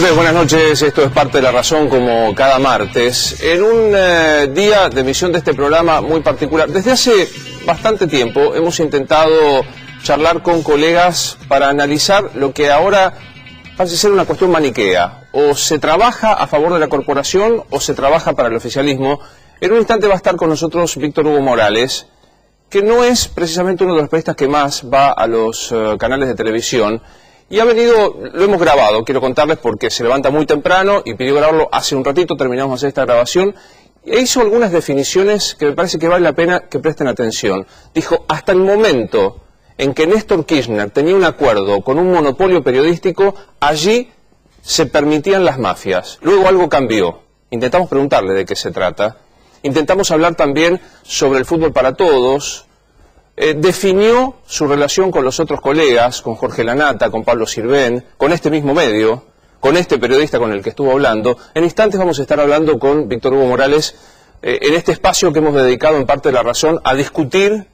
Señores, buenas noches. Esto es Parte de la Razón, como cada martes. En un día de emisión de este programa muy particular. Desde hace bastante tiempo hemos intentado charlar con colegas para analizar lo que ahora parece ser una cuestión maniquea. O se trabaja a favor de la corporación o se trabaja para el oficialismo. En un instante va a estar con nosotros Víctor Hugo Morales, que no es precisamente uno de los periodistas que más va a los canales de televisión. Y ha venido, lo hemos grabado, quiero contarles, porque se levanta muy temprano y pidió grabarlo hace un ratito, terminamos de hacer esta grabación, e hizo algunas definiciones que me parece que vale la pena que presten atención. Dijo, hasta el momento en que Néstor Kirchner tenía un acuerdo con un monopolio periodístico, allí se permitían las mafias. Luego algo cambió. Intentamos preguntarle de qué se trata. Intentamos hablar también sobre el fútbol para todos. Definió su relación con los otros colegas, con Jorge Lanata, con Pablo Sirven, con este mismo medio, con este periodista con el que estuvo hablando. En instantes vamos a estar hablando con Víctor Hugo Morales en este espacio que hemos dedicado en Parte de la Razón a discutir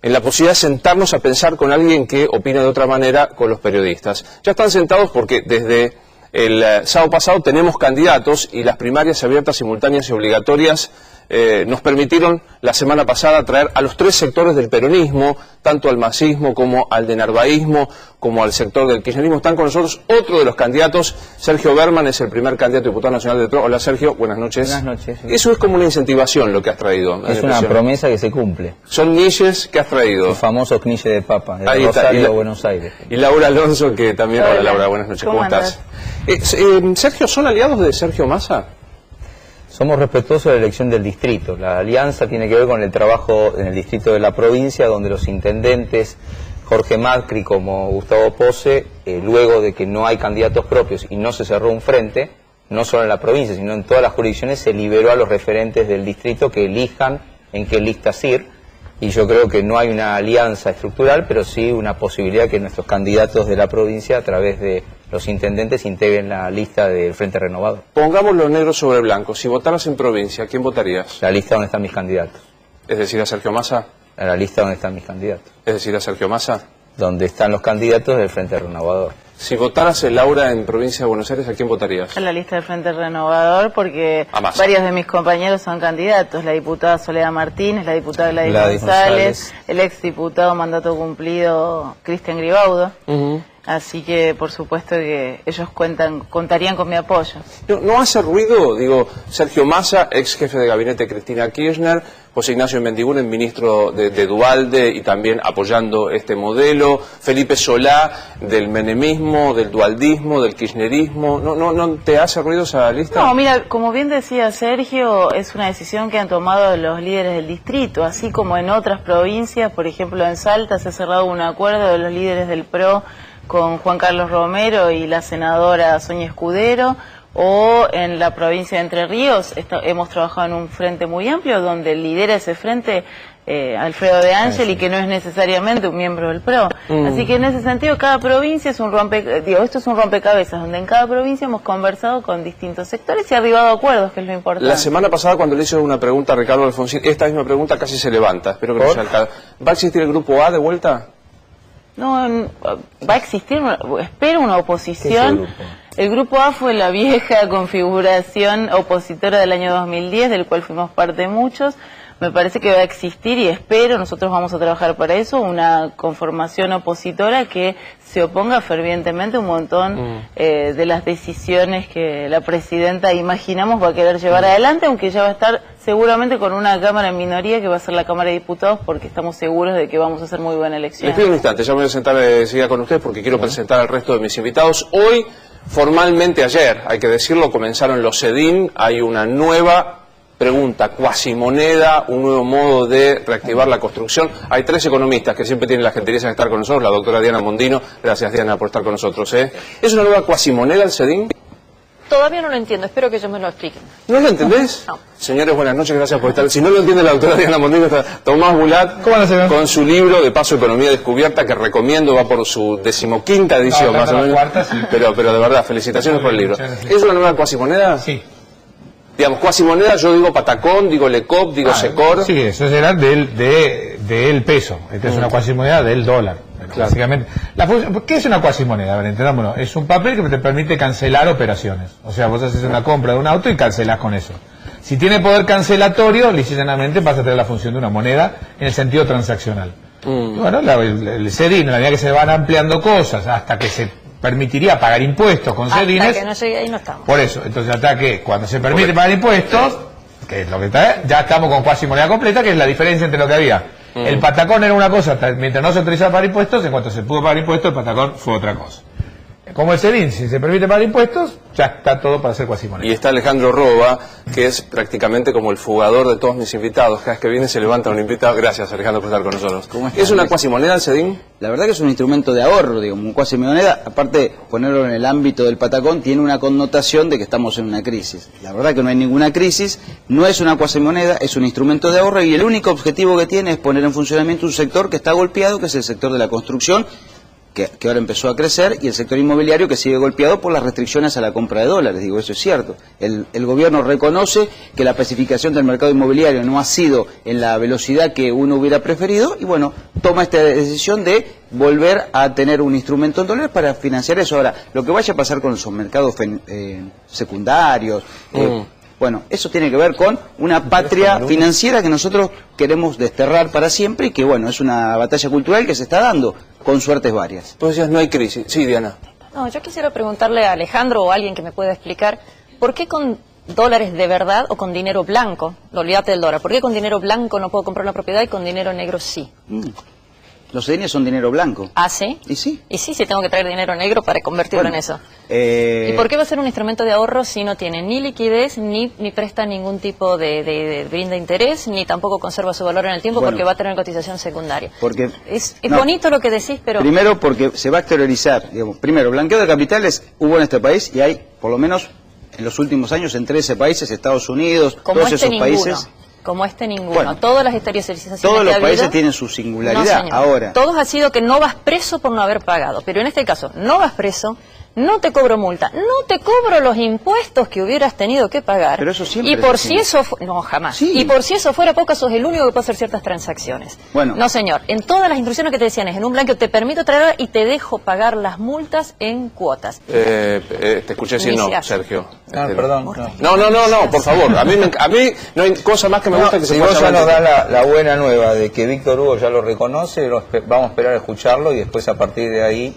en la posibilidad de sentarnos a pensar con alguien que opina de otra manera con los periodistas. Ya están sentados porque desde el sábado pasado tenemos candidatos y las primarias abiertas, simultáneas y obligatorias nos permitieron la semana pasada traer a los tres sectores del peronismo, tanto al masismo como al denarvaísmo, como al sector del kirchnerismo. Están con nosotros otro de los candidatos, Sergio Berman, es el primer candidato a diputado nacional del PRO. Hola Sergio, buenas noches. Buenas noches. Sí. Eso es como una incentivación lo que has traído. Es una promesa que se cumple. Son niches que has traído. El famoso kniche de papa, de ahí Rosario está. a Buenos Aires. Y Laura Alonso, que también... Hola Laura, buenas noches, ¿cómo estás? Sergio, ¿son aliados de Sergio Massa? Somos respetuosos de la elección del distrito. La alianza tiene que ver con el trabajo en el distrito de la provincia, donde los intendentes, Jorge Macri como Gustavo Pose, luego de que no hay candidatos propios y no se cerró un frente, no solo en la provincia, sino en todas las jurisdicciones, se liberó a los referentes del distrito que elijan en qué listas ir. Y yo creo que no hay una alianza estructural, pero sí una posibilidad que nuestros candidatos de la provincia, a través de los intendentes, integren la lista del Frente Renovador. Pongámoslo negro sobre blanco. Si votaras en provincia, ¿a quién votarías? La lista donde están mis candidatos. ¿Es decir, a Sergio Massa? A la lista donde están mis candidatos. ¿Es decir, a Sergio Massa? Donde están los candidatos del Frente Renovador. Si votaras en Laura en provincia de Buenos Aires, ¿a quién votarías? En la lista del Frente Renovador, porque varios de mis compañeros son candidatos. La diputada Soledad Martínez, la diputada Gladys González, el exdiputado mandato cumplido Cristian Gribaudo. Así que, por supuesto, que ellos contarían con mi apoyo. ¿No hace ruido, digo, Sergio Massa, ex jefe de gabinete de Cristina Kirchner, José Ignacio Mendiguren, ministro de Duhalde y también apoyando este modelo, Felipe Solá, del menemismo, del dualdismo, del kirchnerismo? ¿No te hace ruido esa lista? No, mira, como bien decía Sergio, es una decisión que han tomado los líderes del distrito, así como en otras provincias, por ejemplo en Salta se ha cerrado un acuerdo de los líderes del PRO con Juan Carlos Romero y la senadora Sonia Escudero, o en la provincia de Entre Ríos hemos trabajado en un frente muy amplio donde lidera ese frente Alfredo de Ángel, y que no es necesariamente un miembro del PRO. Así que en ese sentido cada provincia es un esto es un rompecabezas, donde en cada provincia hemos conversado con distintos sectores y arribado a acuerdos, que es lo importante. La semana pasada, cuando le hice una pregunta a Ricardo Alfonsín, esta misma pregunta casi se levanta, espero que no sea el caso. ¿Va a existir el grupo A de vuelta? No, va a existir, espero una oposición. El grupo A fue la vieja configuración opositora del año 2010, del cual fuimos parte muchos. Me parece que va a existir, y espero, nosotros vamos a trabajar para eso, una conformación opositora que se oponga fervientemente a un montón de las decisiones que la presidenta imaginamos va a querer llevar adelante, aunque ya va a estar seguramente con una Cámara en minoría, que va a ser la Cámara de Diputados, porque estamos seguros de que vamos a hacer muy buena elección. Les pido un instante, ya me voy a sentar enseguida con ustedes porque quiero presentar al resto de mis invitados. Hoy, formalmente ayer, hay que decirlo, comenzaron los CEDIN, hay una nueva pregunta, cuasimoneda, un nuevo modo de reactivar la construcción. Hay tres economistas que siempre tienen la gentileza de estar con nosotros, la doctora Diana Mondino. Gracias Diana por estar con nosotros. ¿Es una nueva cuasimoneda el CEDIN? Todavía no lo entiendo, espero que ellos me lo expliquen. ¿No lo entendés? No. Señores, buenas noches, gracias por estar. Si no lo entiende la doctora Diana Mondino, está Tomás Bulat con su libro de Paso Economía Descubierta, que recomiendo, va por su 15ª edición más o menos. Cuarta, sí. Pero de verdad, felicitaciones por el libro. ¿Es una nueva cuasimoneda? Sí. Digamos, cuasimoneda, yo digo Patacón, digo Lecop, digo Secor. Sí, eso será del peso. Esta es una cuasimoneda del dólar. Bueno, claro. Básicamente, ¿qué es una cuasimoneda? A ver, entendámonos. Es un papel que te permite cancelar operaciones. O sea, vos haces una compra de un auto y cancelás con eso. Si tiene poder cancelatorio, lisa y llanamente pasa a tener la función de una moneda en el sentido transaccional. Y bueno, el CEDIN, en la medida que se van ampliando cosas, hasta que se permitiría pagar impuestos con CEDINes. Hasta que no llegue ahí no estamos. Por eso, entonces hasta que cuando se permite pagar impuestos, que es lo que está, ya estamos con cuasimoneda completa, que es la diferencia entre lo que había. El patacón era una cosa, mientras no se autorizaba pagar impuestos, en cuanto se pudo pagar impuestos, el patacón fue otra cosa. Como el CEDIN, si se permite pagar impuestos, ya está todo para hacer cuasimoneda. Y está Alejandro Roba, que es prácticamente como el fugador de todos mis invitados. Cada vez que viene se levanta un invitado. Gracias, Alejandro, por estar con nosotros. ¿Cómo estás? ¿Es una cuasimoneda el CEDIN? La verdad que es un instrumento de ahorro, digo, un cuasimoneda, aparte ponerlo en el ámbito del patacón, tiene una connotación de que estamos en una crisis. La verdad que no hay ninguna crisis, no es una cuasimoneda, es un instrumento de ahorro y el único objetivo que tiene es poner en funcionamiento un sector que está golpeado, que es el sector de la construcción, que ahora empezó a crecer, y el sector inmobiliario que sigue golpeado por las restricciones a la compra de dólares. Digo, eso es cierto. El gobierno reconoce que la pacificación del mercado inmobiliario no ha sido en la velocidad que uno hubiera preferido y bueno, toma esta decisión de volver a tener un instrumento en dólares para financiar eso. Ahora, lo que vaya a pasar con esos mercados secundarios... Bueno, eso tiene que ver con una patria financiera que nosotros queremos desterrar para siempre y que, bueno, es una batalla cultural que se está dando, con suertes varias. Pues ya no hay crisis. Sí, Diana. No, yo quisiera preguntarle a Alejandro o a alguien que me pueda explicar, ¿por qué con dólares de verdad o con dinero blanco? Olvídate del dólar. ¿Por qué con dinero blanco no puedo comprar una propiedad y con dinero negro sí? Los CEDINes son dinero blanco. ¿Ah, sí? ¿Y sí? Y sí, tengo que traer dinero negro para convertirlo en eso. ¿Y por qué va a ser un instrumento de ahorro si no tiene ni liquidez, ni presta ningún tipo de brinda interés, ni tampoco conserva su valor en el tiempo, porque va a tener cotización secundaria? Porque es bonito lo que decís, pero... Primero porque se va a exteriorizar, digamos. Primero, blanqueo de capitales hubo en este país y hay, por lo menos, en los últimos años, en 13 países, Estados Unidos, todos esos países... Como ninguno. Bueno, todas las exteriorizaciones todos los que ha países habido, tienen su singularidad. no, ahora. Todos ha sido que no vas preso por no haber pagado. Pero en este caso, no vas preso, no te cobro multa, no te cobro los impuestos que hubieras tenido que pagar. Pero eso siempre. Y por si eso no, jamás. Sí. Y por si eso fuera poco, sos el único que puede hacer ciertas transacciones. Bueno. No, señor. En todas las instrucciones que te decían es en un blanco te permito traer y te dejo pagar las multas en cuotas. Te escuché decir no, Sergio. Perdón. No, por favor. A mí no hay cosa más que me gusta que se si pueda vos ya llamar nos da la buena nueva de que Víctor Hugo ya lo reconoce, vamos a esperar a escucharlo y después a partir de ahí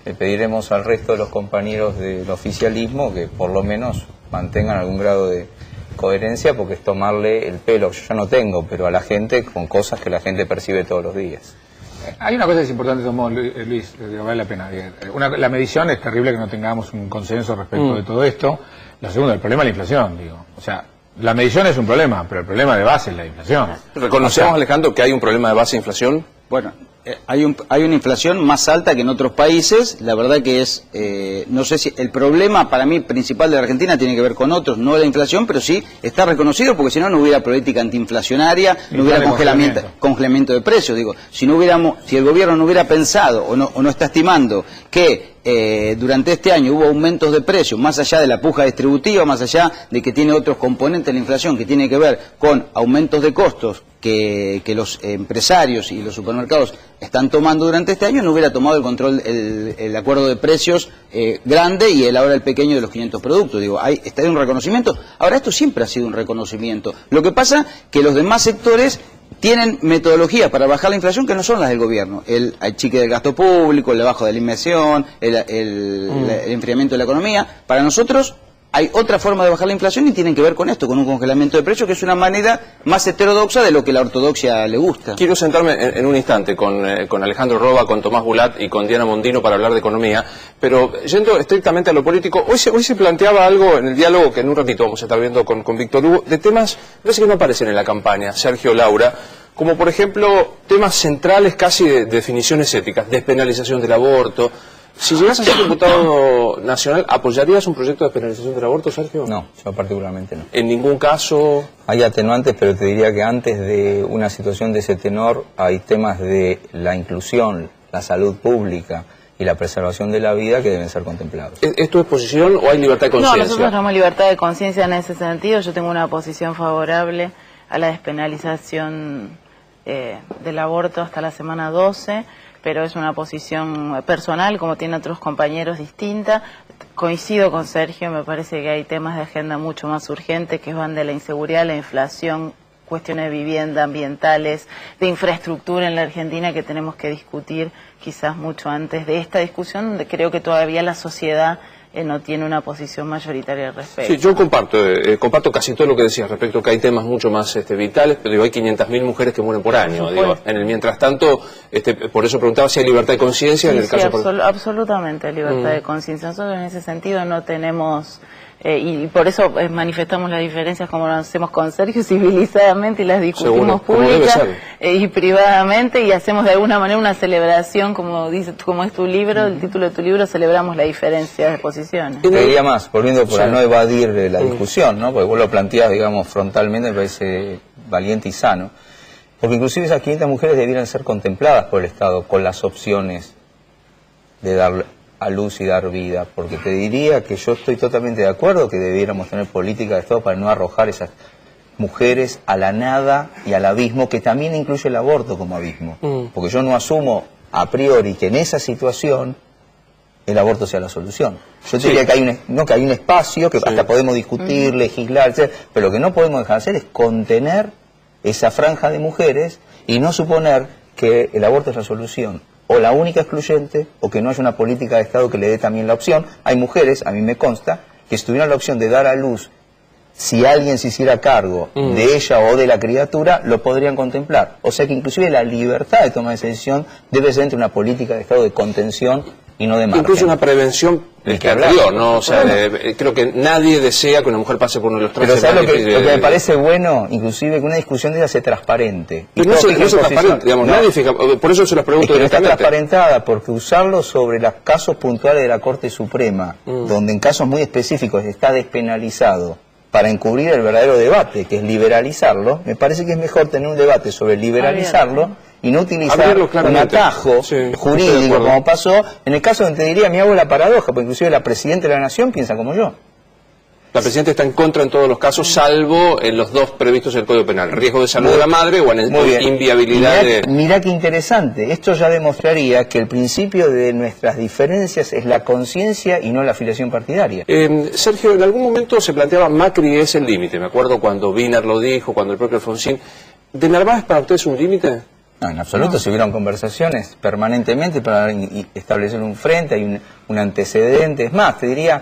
le pediremos al resto de los compañeros del oficialismo que por lo menos mantengan algún grado de coherencia, porque es tomarle el pelo, yo ya no tengo, pero a la gente con cosas que la gente percibe todos los días. Hay una cosa que es importante, Luis, vale la pena. La medición es terrible que no tengamos un consenso respecto de todo esto. La segunda, el problema es la inflación, digo. O sea, la medición es un problema, pero el problema de base es la inflación. ¿Reconocemos, Alejandro, que hay un problema de base de inflación? Bueno, hay una inflación más alta que en otros países. La verdad que es, no sé si el problema para mí principal de la Argentina tiene que ver con otros, no la inflación, pero sí está reconocido, porque si no, no hubiera política antiinflacionaria, no hubiera congelamiento de precios. Digo, si el gobierno no hubiera pensado o no está estimando que durante este año hubo aumentos de precios, más allá de la puja distributiva, más allá de que tiene otros componentes de la inflación que tiene que ver con aumentos de costos que los empresarios y los supermercados están tomando durante este año, no hubiera tomado el control, el acuerdo de precios grande y ahora el pequeño de los 500 productos. Digo, está un reconocimiento. Ahora, esto siempre ha sido un reconocimiento. Lo que pasa que los demás sectores tienen metodologías para bajar la inflación que no son las del gobierno. El achique del gasto público, el bajo de la inversión, el enfriamiento de la economía. Para nosotros hay otra forma de bajar la inflación y tienen que ver con esto, con un congelamiento de precios, que es una manera más heterodoxa de lo que la ortodoxia le gusta. Quiero sentarme en un instante con Alejandro Roba, con Tomás Bulat y con Diana Mondino para hablar de economía, pero yendo estrictamente a lo político, hoy se planteaba algo en el diálogo que en un ratito vamos a estar viendo con Víctor Hugo, de temas que no aparecen en la campaña, Sergio, Laura, como por ejemplo temas centrales casi de definiciones éticas, despenalización del aborto. Si llegas a ser diputado nacional, ¿apoyarías un proyecto de despenalización del aborto, Sergio? No, yo particularmente no. ¿En ningún caso? Hay atenuantes, pero te diría que antes de una situación de ese tenor hay temas de la inclusión, la salud pública y la preservación de la vida que deben ser contemplados. ¿Es tu posición o hay libertad de conciencia? No, nosotros tenemos libertad de conciencia en ese sentido. Yo tengo una posición favorable a la despenalización del aborto hasta la semana 12, pero es una posición personal, como tienen otros compañeros, distinta. Coincido con Sergio, me parece que hay temas de agenda mucho más urgentes que van de la inseguridad, la inflación, cuestiones de vivienda, ambientales, de infraestructura en la Argentina que tenemos que discutir quizás mucho antes de esta discusión, donde creo que todavía la sociedad no tiene una posición mayoritaria al respecto. Sí, yo comparto casi todo lo que decías respecto a que hay temas mucho más vitales, pero digo, hay 500.000 mujeres que mueren por año. Digo, en el mientras tanto, por eso preguntaba si hay libertad de conciencia en el caso. Absolutamente hay libertad de conciencia. Nosotros en ese sentido no tenemos... y por eso manifestamos las diferencias como lo hacemos con Sergio, civilizadamente, y las discutimos públicas y privadamente, y hacemos de alguna manera una celebración, como es tu libro, el título de tu libro, celebramos la diferencia de posiciones. Te diría más, volviendo para no evadir la discusión, ¿no? Porque vos lo planteás, digamos, frontalmente, me parece valiente y sano, porque inclusive esas 500 mujeres debieran ser contempladas por el Estado con las opciones de dar a luz y dar vida, porque te diría que yo estoy totalmente de acuerdo que debiéramos tener política de Estado para no arrojar esas mujeres a la nada y al abismo, que también incluye el aborto como abismo, porque yo no asumo a priori que en esa situación el aborto sea la solución. Yo te diría que hay un espacio que hasta podemos discutir, legislar, etc., pero lo que no podemos dejar de hacer es contener esa franja de mujeres y no suponer que el aborto es la solución, o la única excluyente, o que no haya una política de Estado que le dé también la opción. Hay mujeres, a mí me consta, que si tuvieran la opción de dar a luz, si alguien se hiciera cargo de ella o de la criatura, lo podrían contemplar. O sea que inclusive la libertad de tomar esa decisión debe ser entre una política de Estado de contención y no de margen. Incluso una prevención anterior, ¿no? O sea, creo que nadie desea que una mujer pase por uno de los Pero ¿sabes lo que me parece bueno? Inclusive que una discusión de ella sea transparente. Y no es transparente, digamos, nadie fija, por eso se las pregunto directamente. Está transparentada, porque usarlo sobre los casos puntuales de la Corte Suprema, donde en casos muy específicos está despenalizado, para encubrir el verdadero debate, que es liberalizarlo, me parece que es mejor tener un debate sobre liberalizarlo y no utilizar un atajo jurídico como pasó en el caso donde te diría, mi hago la paradoja, porque inclusive la Presidenta de la Nación piensa como yo. La Presidenta está en contra en todos los casos, salvo en los dos previstos en el Código Penal, riesgo de salud de la madre o en inviabilidad de... Mirá qué interesante, esto ya demostraría que el principio de nuestras diferencias es la conciencia y no la afiliación partidaria. Sergio, en algún momento se planteaba Macri es el límite, me acuerdo cuando Wiener lo dijo, cuando el propio Alfonsín. ¿De Narváez para ustedes un límite? No, en absoluto, se hubieron conversaciones permanentemente para establecer un frente, hay un antecedente. Es más, te diría,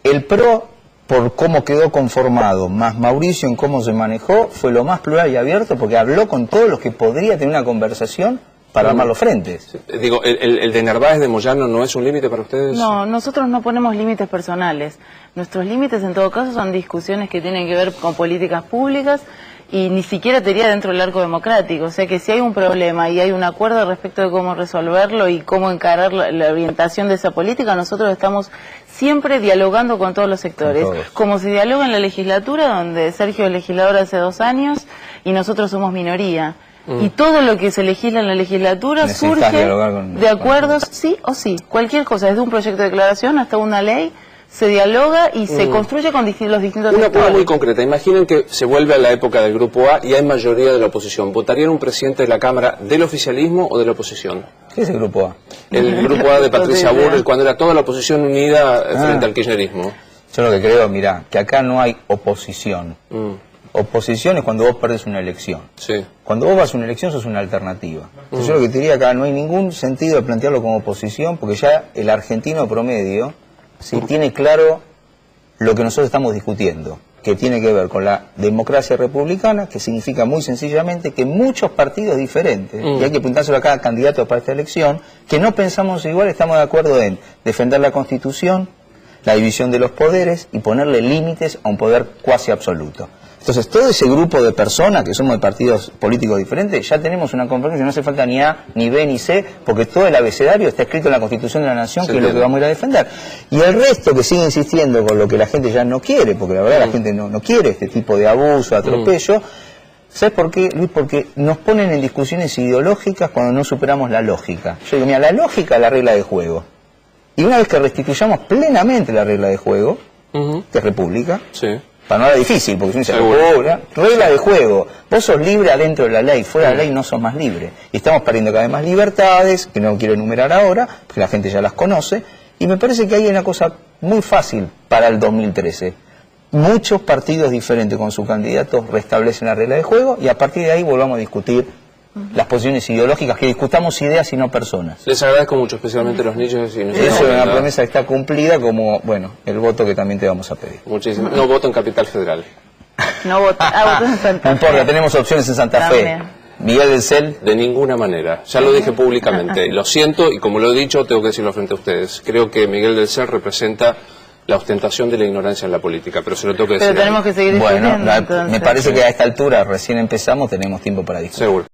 el PRO, por cómo quedó conformado, más Mauricio en cómo se manejó, fue lo más plural y abierto, porque habló con todos los que podría tener una conversación para armar los frentes. Digo, ¿el de Narváez de Moyano no es un límite para ustedes? No, nosotros no ponemos límites personales. Nuestros límites, en todo caso, son discusiones que tienen que ver con políticas públicas y ni siquiera te diría dentro del arco democrático. O sea que si hay un problema y hay un acuerdo respecto de cómo resolverlo y cómo encarar la orientación de esa política, nosotros estamos siempre dialogando con todos los sectores. Como se dialoga en la legislatura, donde Sergio es legislador hace 2 años y nosotros somos minoría. Y todo lo que se legisla en la legislatura surge de acuerdos, sí o sí. Cualquier cosa, desde un proyecto de declaración hasta una ley, se dialoga y se construye con los distintos sectores. Una muy concreta. Imaginen que se vuelve a la época del Grupo A y hay mayoría de la oposición. ¿Votarían un presidente de la Cámara del oficialismo o de la oposición? ¿Qué es el Grupo A? El Grupo A de Patricia Bullrich, cuando era toda la oposición unida frente al kirchnerismo. Yo lo que creo, mirá, que acá no hay oposición. Oposición es cuando vos perdés una elección. Cuando vos vas a una elección sos una alternativa. Entonces yo lo que te diría acá, no hay ningún sentido de plantearlo como oposición, porque ya el argentino promedio tiene claro lo que nosotros estamos discutiendo, que tiene que ver con la democracia republicana, que significa muy sencillamente que muchos partidos diferentes, y hay que apuntárselo a cada candidato para esta elección, que no pensamos igual, estamos de acuerdo en defender la Constitución, la división de los poderes y ponerle límites a un poder cuasi absoluto. Entonces, todo ese grupo de personas que somos de partidos políticos diferentes, ya tenemos una conferencia, no hace falta ni A, ni B, ni C, porque todo el abecedario está escrito en la Constitución de la Nación, que es lo que vamos a ir a defender. Y el resto que sigue insistiendo con lo que la gente ya no quiere, porque la verdad la gente no quiere este tipo de abuso, atropello, ¿sabes por qué, Luis? Porque nos ponen en discusiones ideológicas cuando no superamos la lógica. Yo digo, mira, la lógica es la regla de juego. Y una vez que restituyamos plenamente la regla de juego, que es república, Para no hablar difícil, porque si uno dice, regla de juego, vos sos libre adentro de la ley, fuera de la ley no sos más libre. Y estamos perdiendo cada vez más libertades, que no quiero enumerar ahora, porque la gente ya las conoce, y me parece que hay una cosa muy fácil para el 2013. Muchos partidos diferentes con sus candidatos restablecen la regla de juego, y a partir de ahí volvamos a discutir las posiciones ideológicas, que discutamos ideas y no personas. Les agradezco mucho, especialmente los niños. Y eso es una promesa que está cumplida, como, bueno, el voto que también te vamos a pedir. Muchísimo. No voto en Capital Federal. No voto. Voto en Santa Fe. No importa, tenemos opciones en Santa Fe. Miguel del Cel. De ninguna manera. Ya lo dije públicamente. Lo siento, y como lo he dicho, tengo que decirlo frente a ustedes. Creo que Miguel del Cel representa la ostentación de la ignorancia en la política, pero se lo tengo que decir. Pero tenemos que seguir discutiendo. Bueno, me parece que a esta altura, recién empezamos, tenemos tiempo para discutir. Seguro.